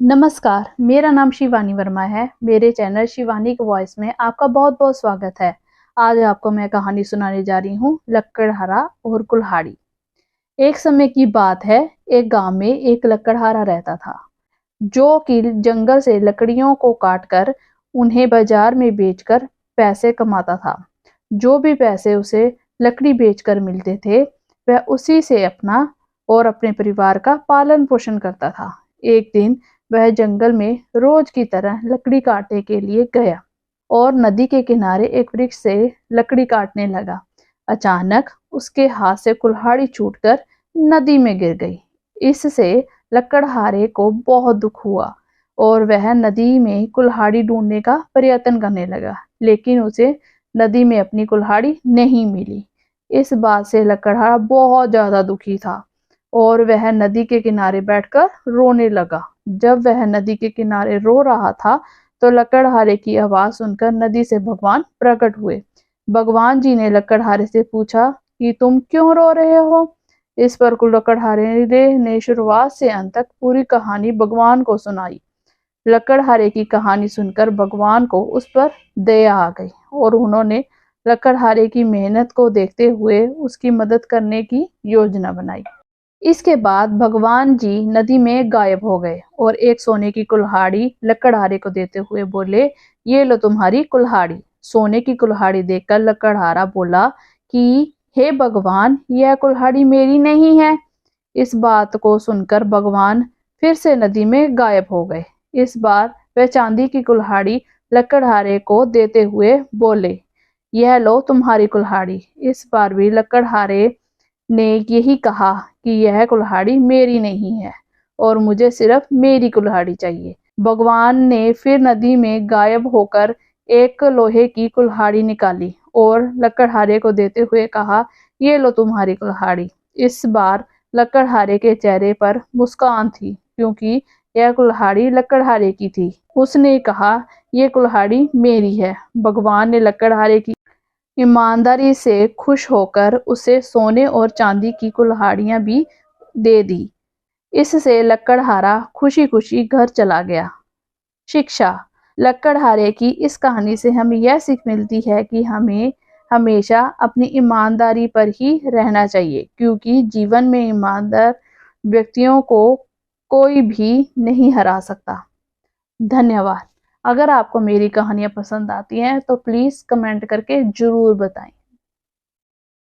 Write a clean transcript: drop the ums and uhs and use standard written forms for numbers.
नमस्कार, मेरा नाम शिवानी वर्मा है। मेरे चैनल शिवानी की वॉइस में आपका बहुत बहुत स्वागत है। आज आपको मैं कहानी सुनाने जा रही हूँ, लकड़हारा और कुल्हाड़ी। एक समय की बात है, एक गांव में एक लकड़हारा रहता था, जो कि जंगल से लकड़ियों को काटकर उन्हें बाजार में बेचकर पैसे कमाता था। जो भी पैसे उसे लकड़ी बेचकर मिलते थे, वह उसी से अपना और अपने परिवार का पालन पोषण करता था। एक दिन वह जंगल में रोज की तरह लकड़ी काटने के लिए गया और नदी के किनारे एक वृक्ष से लकड़ी काटने लगा। अचानक उसके हाथ से कुल्हाड़ी छूटकर नदी में गिर गई। इससे लकड़हारे को बहुत दुख हुआ और वह नदी में कुल्हाड़ी ढूंढने का प्रयत्न करने लगा, लेकिन उसे नदी में अपनी कुल्हाड़ी नहीं मिली। इस बात से लकड़हारा बहुत ज्यादा दुखी था और वह नदी के किनारे बैठकर रोने लगा। जब वह नदी के किनारे रो रहा था, तो लकड़हारे की आवाज सुनकर नदी से भगवान प्रकट हुए। भगवान जी ने लकड़हारे से पूछा कि तुम क्यों रो रहे हो। इस पर लकड़हारे ने शुरुआत से अंत तक पूरी कहानी भगवान को सुनाई। लकड़हारे की कहानी सुनकर भगवान को उस पर दया आ गई और उन्होंने लकड़हारे की मेहनत को देखते हुए उसकी मदद करने की योजना बनाई। इसके बाद भगवान जी नदी में गायब हो गए और एक सोने की कुल्हाड़ी लकड़हारे को देते हुए बोले, ये लो तुम्हारी कुल्हाड़ी। सोने की कुल्हाड़ी देखकर लकड़हारा बोला कि हे भगवान, यह कुल्हाड़ी मेरी नहीं है। इस बात को सुनकर भगवान फिर से नदी में गायब हो गए। इस बार वह चांदी की कुल्हाड़ी लकड़हारे को देते हुए बोले, यह लो तुम्हारी कुल्हाड़ी। इस बार भी लकड़हारे ने यही कहा कि यह कुल्हाड़ी मेरी नहीं है और मुझे सिर्फ मेरी कुल्हाड़ी चाहिए। भगवान ने फिर नदी में गायब होकर एक लोहे की कुल्हाड़ी निकाली और लकड़हारे को देते हुए कहा, ये लो तुम्हारी कुल्हाड़ी। इस बार लकड़हारे के चेहरे पर मुस्कान थी, क्योंकि यह कुल्हाड़ी लकड़हारे की थी। उसने कहा, ये कुल्हाड़ी मेरी है। भगवान ने लकड़हारे की ईमानदारी से खुश होकर उसे सोने और चांदी की कुल्हाड़ियां भी दे दी। इससे लकड़हारा खुशी खुशी घर चला गया। शिक्षा। लकड़हारे की इस कहानी से हमें यह सीख मिलती है कि हमें हमेशा अपनी ईमानदारी पर ही रहना चाहिए, क्योंकि जीवन में ईमानदार व्यक्तियों को कोई भी नहीं हरा सकता। धन्यवाद। अगर आपको मेरी कहानियाँ पसंद आती हैं तो प्लीज़ कमेंट करके ज़रूर बताएं।